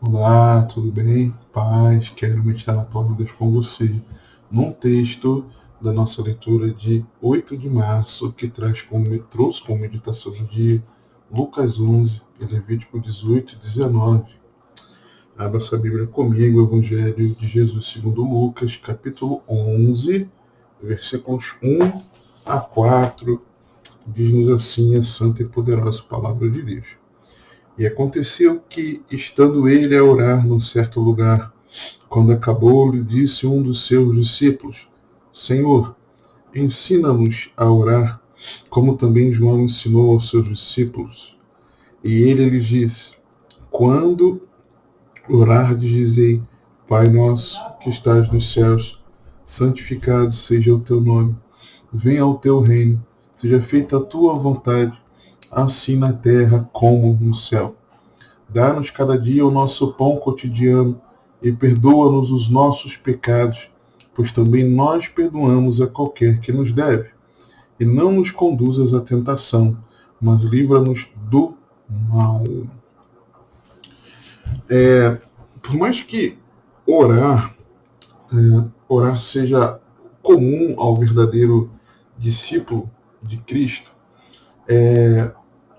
Olá, tudo bem? Paz, quero meditar na palavra de Deus com você, num texto da nossa leitura de 8 de março, que trouxe como meditação do dia Lucas 11 e Levítico 18 e 19. Abra sua Bíblia comigo, o Evangelho de Jesus segundo Lucas, capítulo 11, versículos 1 a 4, diz-nos assim a santa e poderosa palavra de Deus. E aconteceu que, estando ele a orar num certo lugar, quando acabou, lhe disse um dos seus discípulos: Senhor, ensina-nos a orar, como também João ensinou aos seus discípulos. E ele lhes disse: Quando orardes, dizei: Pai nosso que estás nos céus, santificado seja o teu nome. Venha o teu reino, seja feita a tua vontade, assim na terra como no céu. Dá-nos cada dia o nosso pão cotidiano e perdoa-nos os nossos pecados, pois também nós perdoamos a qualquer que nos deve. E não nos conduzas à tentação, mas livra-nos do mal. Por mais que orar, orar seja comum ao verdadeiro discípulo de Cristo,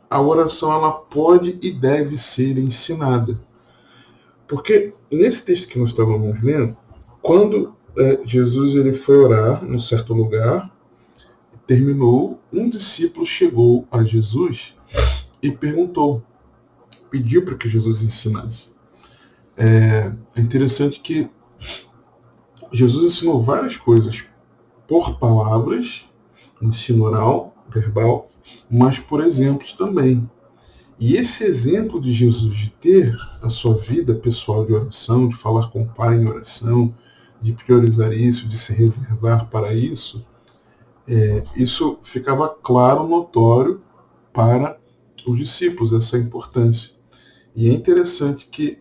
a oração ela pode e deve ser ensinada. Porque nesse texto que nós estávamos lendo, quando Jesus ele foi orar num certo lugar, terminou, um discípulo chegou a Jesus e perguntou, pediu para que Jesus ensinasse. É interessante que Jesus ensinou várias coisas por palavras, ensino oral, verbal, mas por exemplos também. E esse exemplo de Jesus de ter a sua vida pessoal de oração, de falar com o Pai em oração, de priorizar isso, de se reservar para isso, isso ficava claro, notório para os discípulos, essa importância. E é interessante que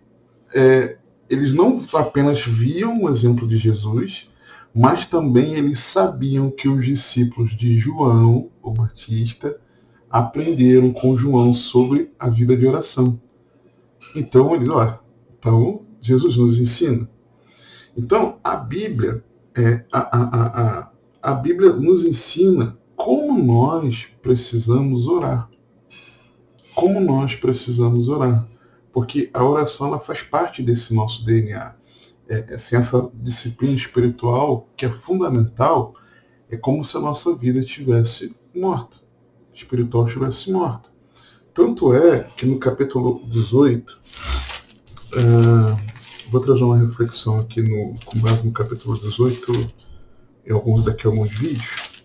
eles não apenas viam o exemplo de Jesus, mas também eles sabiam que os discípulos de João, o Batista, aprenderam com João sobre a vida de oração. Então eles, então Jesus nos ensina. Então a Bíblia, a Bíblia nos ensina como nós precisamos orar. Como nós precisamos orar. Porque a oração ela faz parte desse nosso DNA. Assim, essa disciplina espiritual que é fundamental, é como se a nossa vida estivesse morta. Espiritual estivesse morta. Tanto é que no capítulo 18, vou trazer uma reflexão aqui com base no capítulo 18, em alguns vídeos.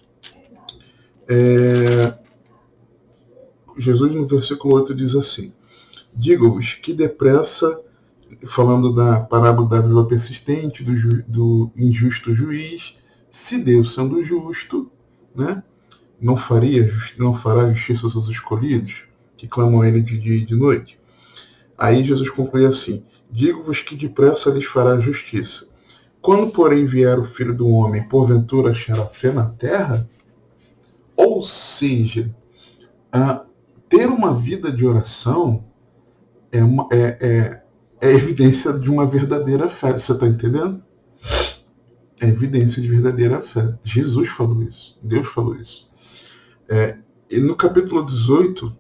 Jesus no versículo 8 diz assim: Digo-vos que depressa, falando da parábola da viúva persistente, do injusto juiz, se Deus sendo justo, né, não fará justiça aos seus escolhidos, que clamam a ele de dia e de noite. Aí Jesus conclui assim: Digo-vos que depressa lhes fará justiça. Quando, porém, vier o Filho do Homem, porventura achará fé na terra? Ou seja, ter uma vida de oração é evidência de uma verdadeira fé. Você está entendendo? É evidência de verdadeira fé. Jesus falou isso. Deus falou isso. E no capítulo 18,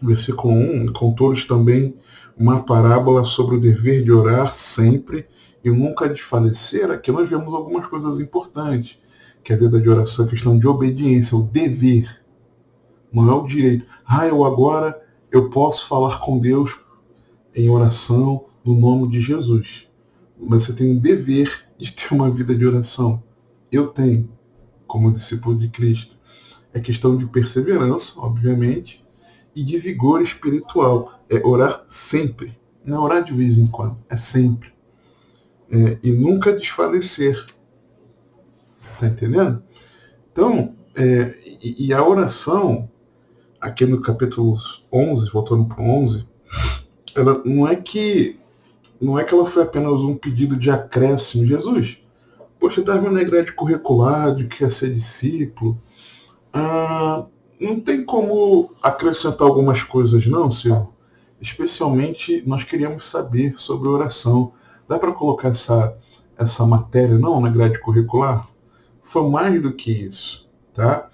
versículo 1, contou-lhes também uma parábola sobre o dever de orar sempre e nunca desfalecer. Aqui nós vemos algumas coisas importantes, que é a vida de oração, a questão de obediência, o dever, não é o direito. Eu posso falar com Deus em oração no nome de Jesus. Mas você tem o dever de ter uma vida de oração. Eu tenho, como discípulo de Cristo. É questão de perseverança, obviamente, e de vigor espiritual. É orar sempre. Não é orar de vez em quando, é sempre. E nunca desfalecer. Você está entendendo? Então, e a oração, aqui no capítulo 11, voltando para o 11, ela não é que ela foi apenas um pedido de acréscimo. Jesus, poxa, estava na grade curricular de que ia ser discípulo. Não tem como acrescentar algumas coisas, não, senhor? Especialmente, nós queríamos saber sobre oração. Dá para colocar essa matéria, não, na grade curricular? Foi mais do que isso, tá?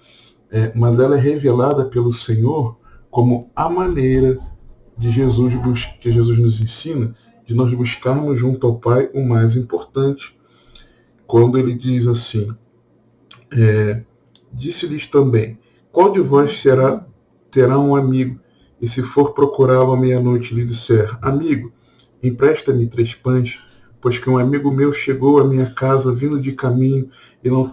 Mas ela é revelada pelo Senhor como a maneira de que Jesus nos ensina de nós buscarmos junto ao Pai o mais importante. Quando ele diz assim, disse-lhes também, qual de vós terá um amigo, e se for procurá-lo à meia-noite lhe disser, amigo, empresta-me 3 pães, pois que um amigo meu chegou à minha casa vindo de caminho e não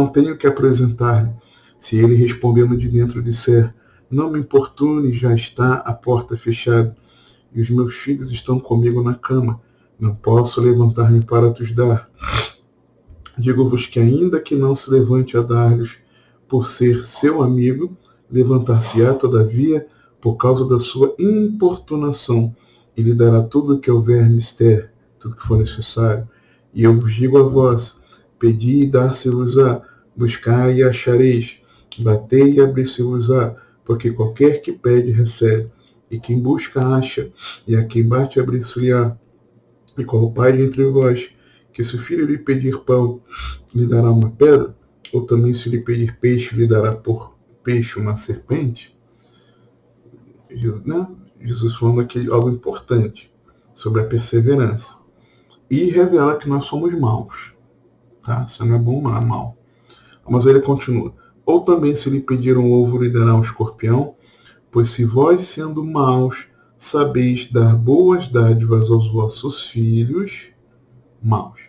tenho que apresentar-lhe. Se ele respondendo de dentro disser, não me importune, já está a porta fechada, e os meus filhos estão comigo na cama, não posso levantar-me para te dar. Digo-vos que ainda que não se levante a dar-lhes por ser seu amigo, levantar-se-á, todavia, por causa da sua importunação, e lhe dará tudo o que houver mister, tudo que for necessário. E eu vos digo a vós, pedi e dar-se-vos-á, buscai e achareis, batei e abrir-se-vos-á, porque qualquer que pede, recebe, e quem busca, acha, e a quem bate, abrir-se-lhe-á. E qual o pai de entre vós, que se o filho lhe pedir pão, lhe dará uma pedra? Ou também se lhe pedir peixe, lhe dará por peixe uma serpente? Jesus falando aqui algo importante sobre a perseverança. E revela que nós somos maus. Tá? Isso não é bom, não é mal. Mas ele continua. Ou também se lhe pedir um ovo, lhe dará um escorpião? Pois se vós, sendo maus, sabeis dar boas dádivas aos vossos filhos, maus,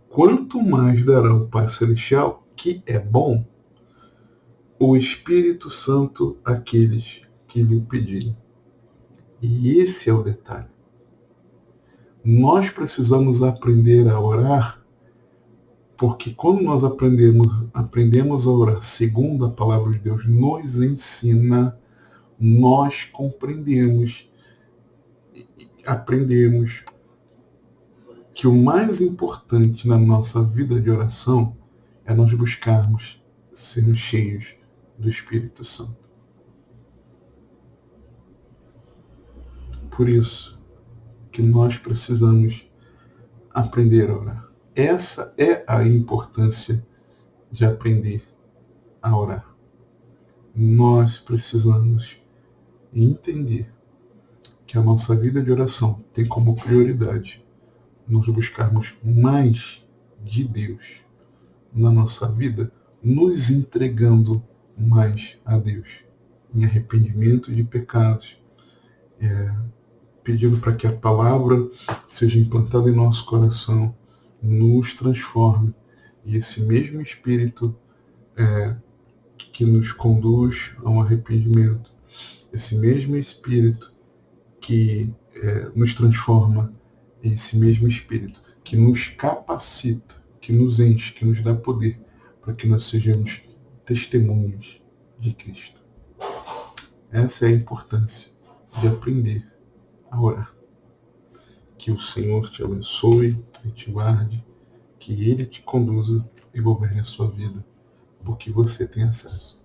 quanto mais dará o Pai Celestial, que é bom, o Espírito Santo àqueles que lhe o pedirem. E esse é o detalhe. Nós precisamos aprender a orar, porque quando nós aprendemos a orar segundo a palavra de Deus nos ensina, nós compreendemos, aprendemos que o mais importante na nossa vida de oração é nós buscarmos sermos cheios do Espírito Santo. Por isso que nós precisamos aprender a orar. Essa é a importância de aprender a orar. Nós precisamos entender que a nossa vida de oração tem como prioridade nós buscarmos mais de Deus na nossa vida, nos entregando mais a Deus, em arrependimento de pecados, pedindo para que a palavra seja implantada em nosso coração, nos transforme, e esse mesmo Espírito que nos conduz a um arrependimento, esse mesmo Espírito que nos transforma, esse mesmo Espírito que nos capacita, que nos enche, que nos dá poder para que nós sejamos testemunhas de Cristo. Essa é a importância de aprender a orar. Que o Senhor te abençoe e te guarde, que Ele te conduza e governe a sua vida, porque você tem acesso.